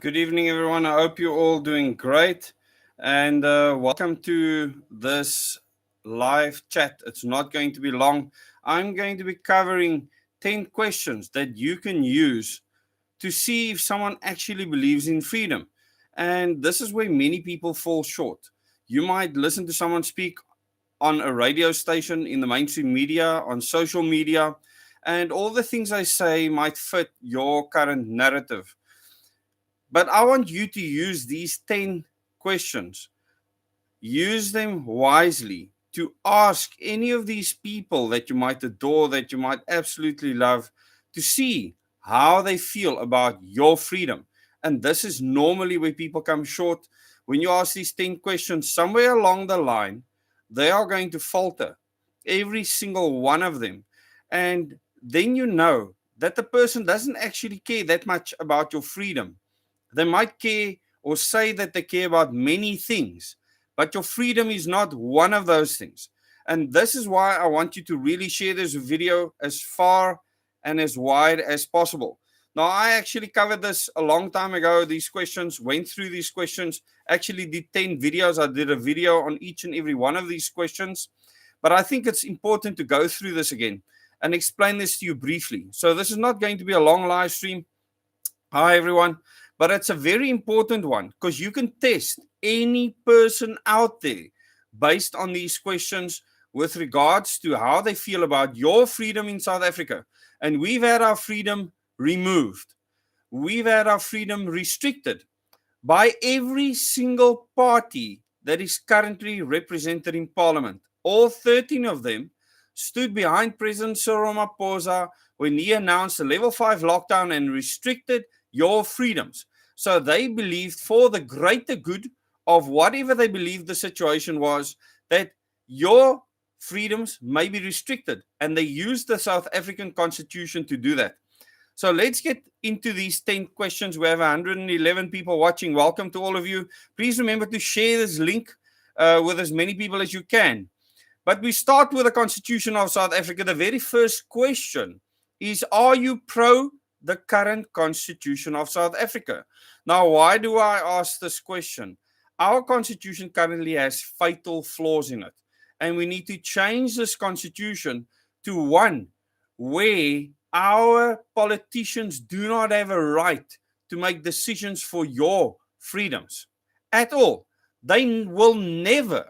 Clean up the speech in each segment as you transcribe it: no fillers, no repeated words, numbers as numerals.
Good evening, everyone. I hope you're all doing great. And welcome to this live chat. It's not going to be long. I'm going to be covering 10 questions that you can use to see if someone actually believes in freedom. And this is where many people fall short. You might listen to someone speak on a radio station, in the mainstream media, on social media, and all the things I say might fit your current narrative. But I want you to use these 10 questions. Use them wisely to ask any of these people that you might adore, that you might absolutely love, to see how they feel about your freedom. And this is normally where people come short. When you ask these 10 questions, somewhere along the line, they are going to falter, every single one of them. And then you know that the person doesn't actually care that much about your freedom. They might care or say that they care about many things, but your freedom is not one of those things. And this is why I want you to really share this video as far and as wide as possible. Now, I actually covered this a long time ago. These questions, went through these questions, actually did 10 videos. I did a video on each and every one of these questions. But I think it's important to go through this again and explain this to you briefly. So this is not going to be a long live stream. Hi, everyone. But it's a very important one because you can test any person out there based on these questions with regards to how they feel about your freedom in South Africa. And we've had our freedom removed. We've had our freedom restricted by every single party that is currently represented in Parliament. All 13 of them stood behind President Cyril Ramaphosa when he announced a level 5 lockdown and restricted your freedoms. So they believed, for the greater good of whatever they believed the situation was, that your freedoms may be restricted. And they used the South African Constitution to do that. So let's get into these 10 questions. We have 111 people watching. Welcome to all of you. Please remember to share this link with as many people as you can. But we start with the Constitution of South Africa. The very first question is, are you pro the current Constitution of South Africa? Now, why do I ask this question? Our Constitution currently has fatal flaws in it. And we need to change this Constitution to one where our politicians do not have a right to make decisions for your freedoms at all. They will never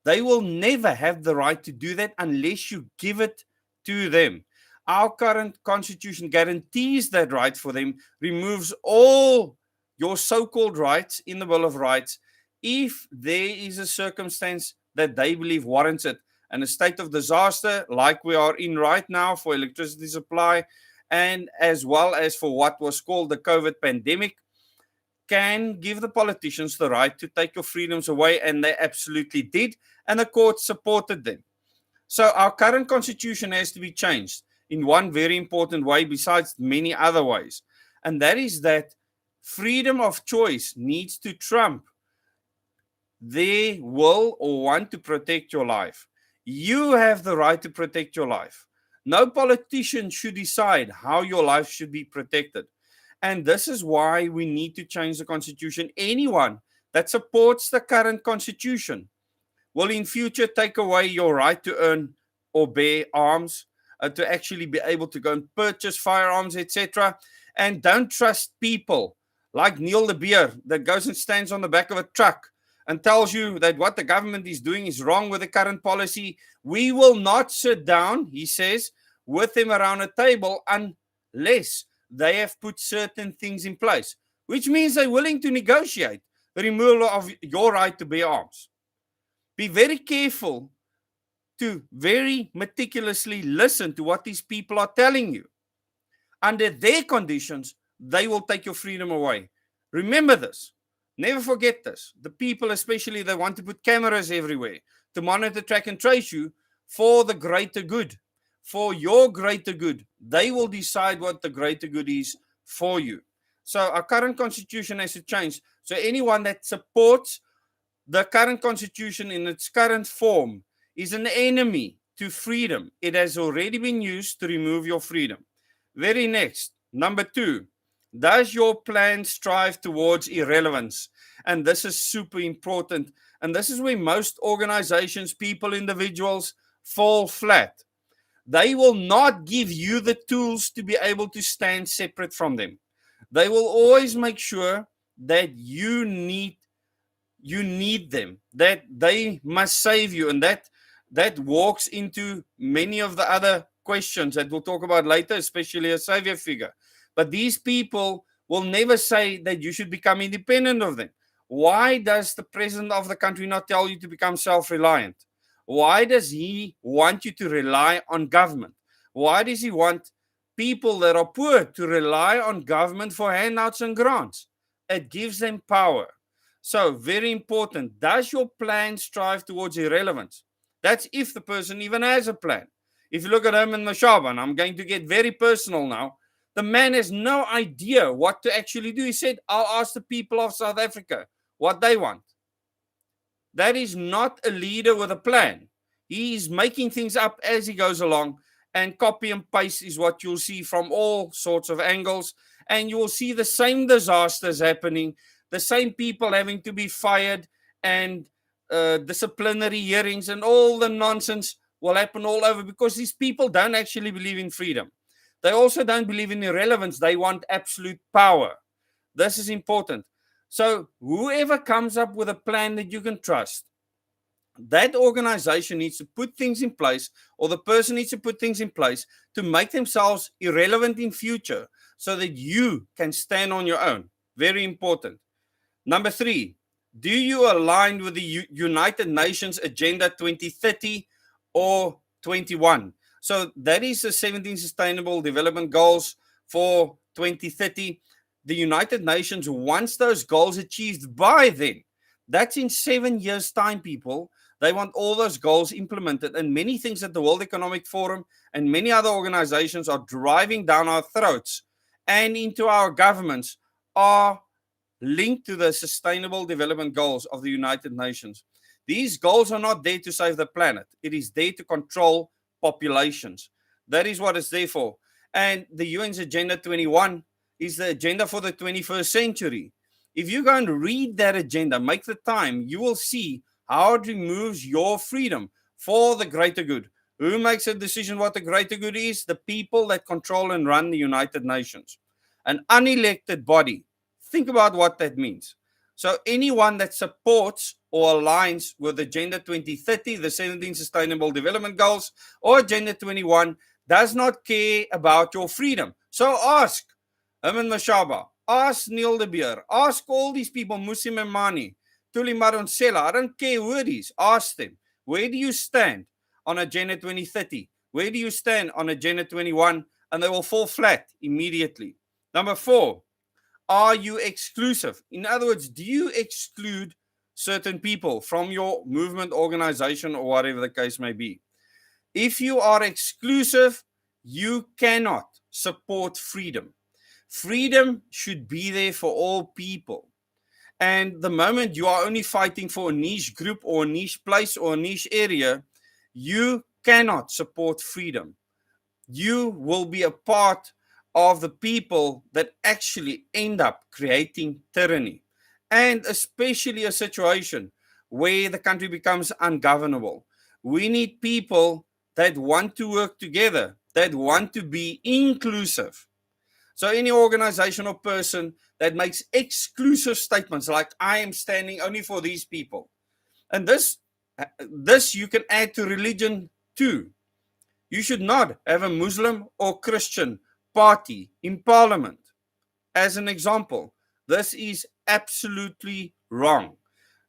have the right to do that unless you give it to them. Our current constitution guarantees that right for them, removes all your so-called rights in the Bill of Rights if there is a circumstance that they believe warrants it. And a state of disaster like we are in right now for electricity supply, and as well as for what was called the COVID pandemic, can give the politicians the right to take your freedoms away, and they absolutely did, and the court supported them. So our current constitution has to be changed in one very important way, besides many other ways, and that is that freedom of choice needs to trump their will or want to protect your life. You have the right to protect your life. No politician should decide how your life should be protected. And this is why we need to change the constitution. Anyone that supports the current constitution will in future take away your right to earn or bear arms, to actually be able to go and purchase firearms, etc. And don't trust people like Neil de Beer that goes and stands on the back of a truck and tells you that what the government is doing is wrong with the current policy. We will not sit down, he says, with them around a table unless they have put certain things in place, which means they're willing to negotiate the removal of your right to bear arms. Be very careful to very meticulously listen to what these people are telling you. Under their conditions, they will take your freedom away. Remember this. Never forget this. The people, especially, they want to put cameras everywhere to monitor, track, and trace you for the greater good. For your greater good. They will decide what the greater good is for you. So our current constitution has to change. So anyone that supports the current constitution in its current form is an enemy to freedom. It has already been used to remove your freedom. Very next, number 2. Does your plan strive towards irrelevance? And this is super important. And this is where most organizations, people, individuals fall flat. They will not give you the tools to be able to stand separate from them. They will always make sure that you need them, that they must save you, and that walks into many of the other questions that we'll talk about later, especially a savior figure. But these people will never say that you should become independent of them. Why does the president of the country not tell you to become self-reliant? Why does he want you to rely on government? Why does he want people that are poor to rely on government for handouts and grants? It gives them power. So, very important. Does your plan strive towards irrelevance? That's if the person even has a plan. If you look at Herman Mashaba, and I'm going to get very personal now, the man has no idea what to actually do. He said, I'll ask the people of South Africa what they want. That is not a leader with a plan. He is making things up as he goes along, and copy and paste is what you'll see from all sorts of angles. And you will see the same disasters happening, the same people having to be fired, and disciplinary hearings, and all the nonsense will happen all over, because these people don't actually believe in freedom. They also don't believe in irrelevance. They want absolute power. This is important. So whoever comes up with a plan that you can trust, that organization needs to put things in place, or the person needs to put things in place to make themselves irrelevant in future, so that you can stand on your own. Very important. Number 3, do you align with the United Nations Agenda 2030 or 21? So that is the 17 Sustainable Development Goals for 2030. The United Nations wants those goals achieved by then. That's in 7 years' time, people. They want all those goals implemented. And many things at the World Economic Forum and many other organizations are driving down our throats and into our governments are linked to the Sustainable Development Goals of the United Nations. These goals are not there to save the planet. It is there to control populations. That is what it's there for. And the UN's Agenda 21 is the agenda for the 21st century. If you go and read that agenda, make the time, you will see how it removes your freedom for the greater good. Who makes a decision what the greater good is? The people that control and run the United Nations. An unelected body. Think about what that means. So anyone that supports or aligns with Agenda 2030, the 17 Sustainable Development Goals, or Agenda 21, does not care about your freedom. So ask Herman Mashaba, ask Neil de Beer, ask all these people, Musi Memani, Tuli Maronsela, I don't care who it is, ask them, where do you stand on Agenda 2030? Where do you stand on Agenda 21? And they will fall flat immediately. Number 4, are you exclusive? In other words, do you exclude certain people from your movement, organization, or whatever the case may be? If you are exclusive, you cannot support freedom. Freedom should be there for all people. And the moment you are only fighting for a niche group or a niche place or a niche area, you cannot support freedom. You will be a part of the people that actually end up creating tyranny, and especially a situation where the country becomes ungovernable. We need people that want to work together, that want to be inclusive. So any organization or person that makes exclusive statements like, I am standing only for these people. And this you can add to religion too. You should not have a Muslim or Christian party in parliament. As an example, this is absolutely wrong.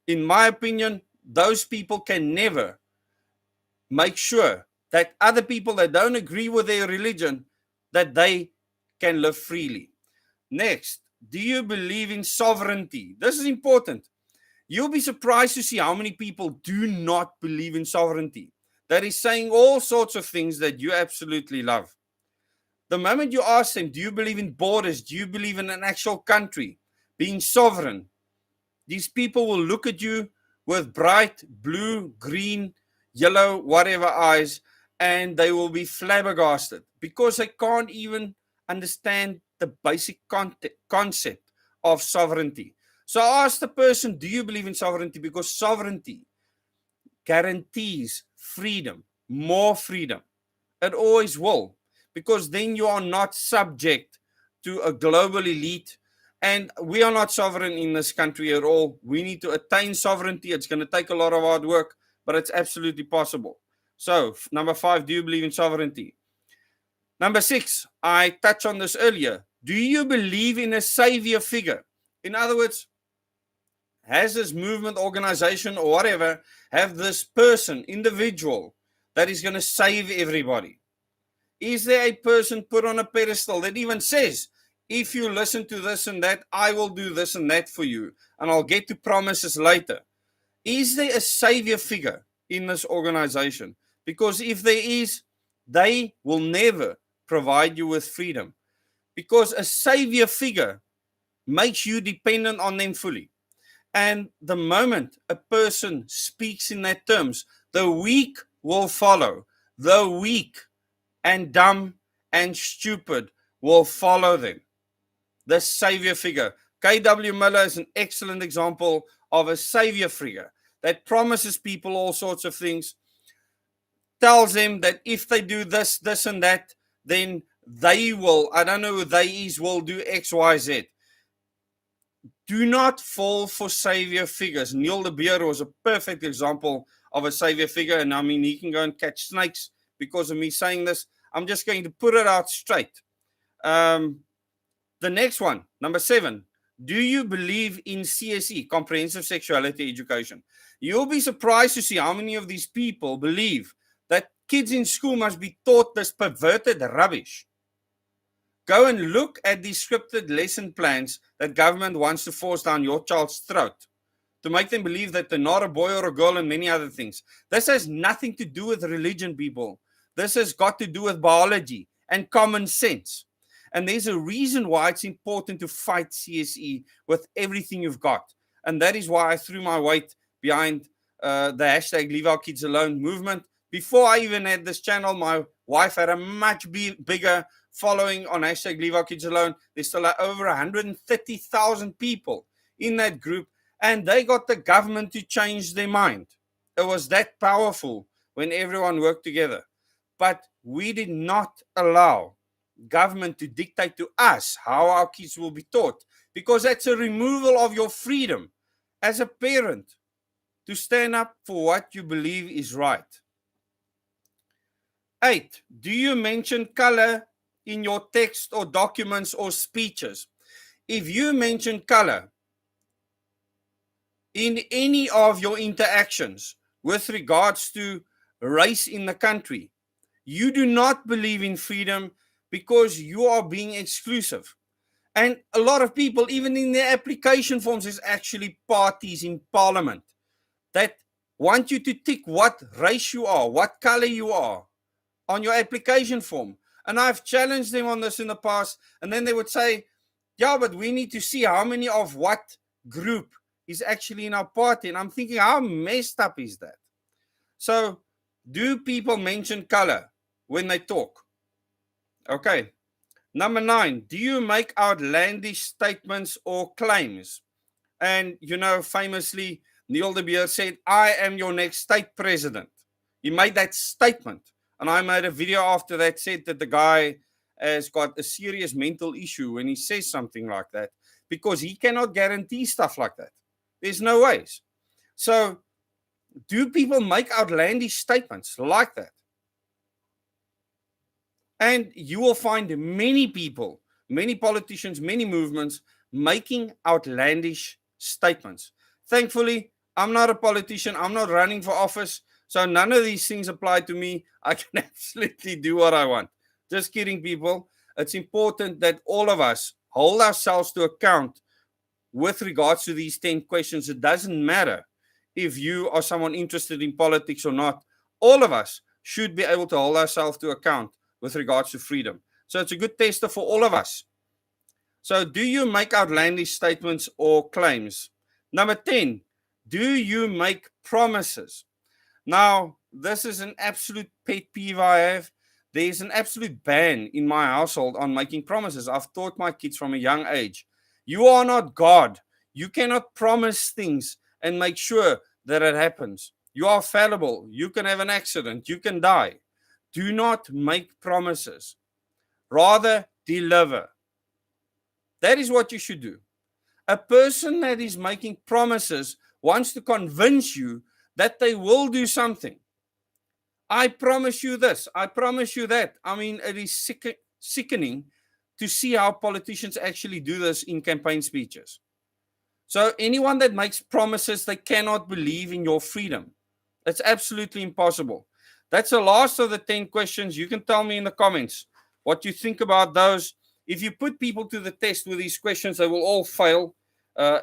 In my opinion, those people can never make sure that other people that don't agree with their religion, that they can live freely. Next, do you believe in sovereignty? This is important. You'll be surprised to see how many people do not believe in sovereignty. That is saying all sorts of things that you absolutely love. The moment you ask them, do you believe in borders? Do you believe in an actual country being sovereign? These people will look at you with bright blue, green, yellow, whatever eyes, and they will be flabbergasted because they can't even understand the basic concept of sovereignty. So I asked the person, do you believe in sovereignty? Because sovereignty guarantees freedom, more freedom. It always will, because then you are not subject to a global elite. And we are not sovereign in this country at all. We need to attain sovereignty. It's going to take a lot of hard work, but it's absolutely possible. So, number 5, do you believe in sovereignty? Number 6, I touched on this earlier. Do you believe in a savior figure? In other words, has this movement, organization, or whatever, have this person, individual, that is going to save everybody? Is there a person put on a pedestal that even says, if you listen to this and that, I will do this and that for you, and I'll get to promises later? Is there a savior figure in this organization? Because if there is, they will never provide you with freedom, because a savior figure makes you dependent on them fully. And the moment a person speaks in that terms, the weak will follow. The weak and dumb and stupid will follow them. The savior figure. K.W. Miller is an excellent example of a savior figure that promises people all sorts of things, tells them that if they do this, this and that, then they will, I don't know who they is, will do X, Y, Z. Do not fall for savior figures. Neil de Beer was a perfect example of a savior figure, and I mean, he can go and catch snakes because of me saying this. I'm just going to put it out straight. The next one, number 7. Do you believe in CSE, Comprehensive Sexuality Education? You'll be surprised to see how many of these people believe that kids in school must be taught this perverted rubbish. Go and look at the scripted lesson plans that government wants to force down your child's throat to make them believe that they're not a boy or a girl and many other things. This has nothing to do with religion, people. This has got to do with biology and common sense. And there's a reason why it's important to fight CSE with everything you've got. And that is why I threw my weight behind the hashtag Leave Our Kids Alone movement. Before I even had this channel, my wife had a much bigger following on hashtag Leave Our Kids Alone. There's still over 130,000 people in that group, and they got the government to change their mind. It was that powerful when everyone worked together. But we did not allow government to dictate to us how our kids will be taught, because that's a removal of your freedom as a parent to stand up for what you believe is right. 8, do you mention color in your text or documents or speeches? If you mention color in any of your interactions with regards to race in the country, you do not believe in freedom, because you are being exclusive. And a lot of people, even in their application forms, there's actually parties in parliament that want you to tick what race you are, what color you are on your application form. And I've challenged them on this in the past, and then they would say, yeah, but we need to see how many of what group is actually in our party. And I'm thinking, how messed up is that? So, do people mention color when they talk? Okay. Number 9, do you make outlandish statements or claims? And, famously, Neil de Beer said, I am your next state president. He made that statement. And I made a video after that, said that the guy has got a serious mental issue when he says something like that, because he cannot guarantee stuff like that. There's no ways. So, do people make outlandish statements like that? And you will find many people, many politicians, many movements making outlandish statements. Thankfully, I'm not a politician. I'm not running for office. So none of these things apply to me. I can absolutely do what I want. Just kidding, people. It's important that all of us hold ourselves to account with regards to these 10 questions. It doesn't matter if you are someone interested in politics or not. All of us should be able to hold ourselves to account with regards to freedom. So it's a good tester for all of us. So do you make outlandish statements or claims? Number 10, do you make promises? Now, this is an absolute pet peeve I have. There's an absolute ban in my household on making promises. I've taught my kids from a young age. You are not God. You cannot promise things and make sure that it happens. You are fallible. You can have an accident. You can die. Do not make promises. Rather, deliver. That is what you should do. A person that is making promises wants to convince you that they will do something. I promise you this. I promise you that. I mean, it is sickening to see how politicians actually do this in campaign speeches. So anyone that makes promises, they cannot believe in your freedom. That's absolutely impossible. That's the last of the 10 questions. You can tell me in the comments what you think about those. If you put people to the test with these questions, they will all fail.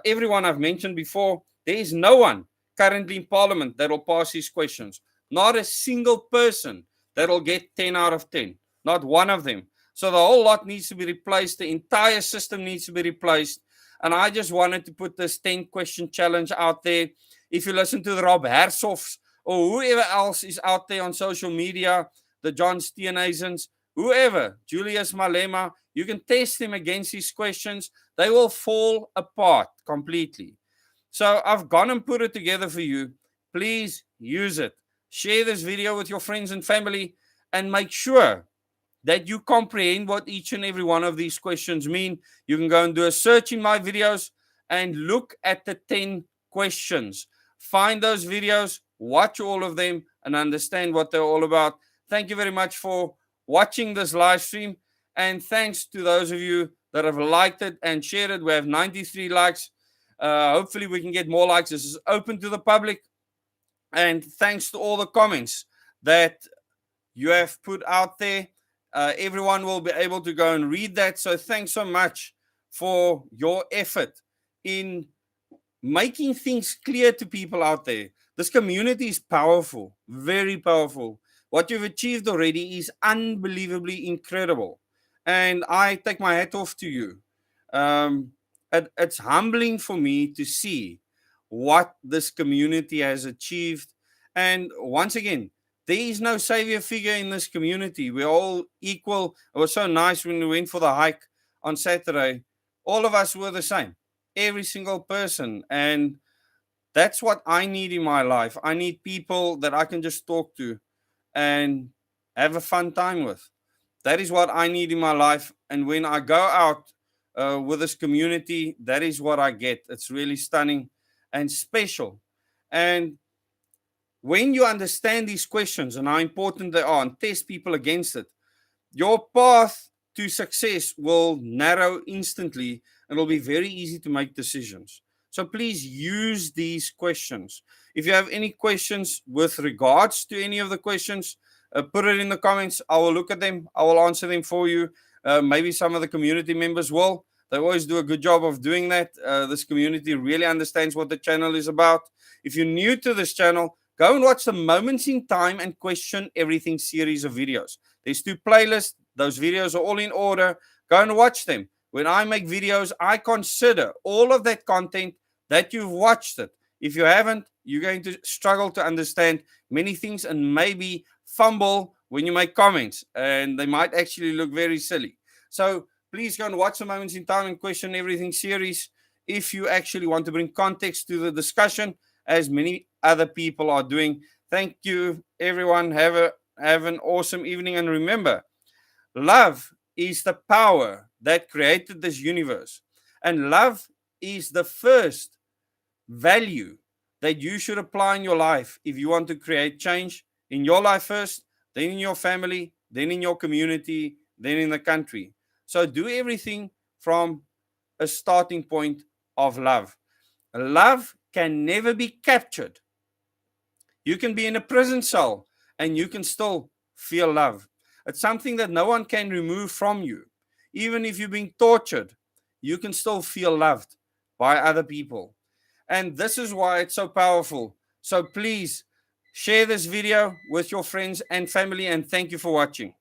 Everyone I've mentioned before, there is no one currently in Parliament that will pass these questions. Not a single person that will get 10 out of 10. Not one of them. So the whole lot needs to be replaced. The entire system needs to be replaced. And I just wanted to put this 10-question challenge out there. If you listen to the Rob Hersoffs or whoever else is out there on social media, the John Steenhuisens, whoever, Julius Malema, you can test them against these questions. They will fall apart completely. So I've gone and put it together for you. Please use it. Share this video with your friends and family and make sure that you comprehend what each and every one of these questions mean. You can go and do a search in my videos and look at the 10 questions. Find those videos, watch all of them, and understand what they're all about. Thank you very much for watching this live stream. And thanks to those of you that have liked it and shared it. We have 93 likes. Hopefully we can get more likes. This is open to the public. And thanks to all the comments that you have put out there. Everyone will be able to go and read that. So thanks so much for your effort in making things clear to people out there. This community is powerful, very powerful. What you've achieved already is unbelievably incredible. And I take my hat off to you. It's humbling for me to see what this community has achieved. And once again, there is no savior figure in this community. We're all equal. It was so nice when we went for the hike on Saturday. All of us were the same, every single person. And that's what I need in my life. I need people that I can just talk to and have a fun time with. That is what I need in my life. And when I go out with this community, that is what I get. It's really stunning and special. And when you understand these questions and how important they are and test people against it, your path to success will narrow instantly and it'll be very easy to make decisions. So please use these questions. If you have any questions with regards to any of the questions, put it in the comments. I will look at them. I will answer them for you. Maybe some of the community members will. They always do a good job of doing that. This community really understands what the channel is about. If you're new to this channel, go and watch the Moments in Time and Question Everything series of videos. There's 2 playlists. Those videos are all in order. Go and watch them. When I make videos, I consider all of that content that you've watched it. If you haven't, you're going to struggle to understand many things and maybe fumble when you make comments. And they might actually look very silly. So please go and watch the Moments in Time and Question Everything series if you actually want to bring context to the discussion, as many other people are doing. Thank you, everyone. Have an awesome evening. And remember, love is the power that created this universe. And love is the first value that you should apply in your life if you want to create change in your life first, then in your family, then in your community, then in the country. So do everything from a starting point of love. Love can never be captured. You can be in a prison cell and you can still feel love. It's something that no one can remove from you. Even if you're being tortured, you can still feel loved by other people. And this is why it's so powerful. So please share this video with your friends and family, and thank you for watching.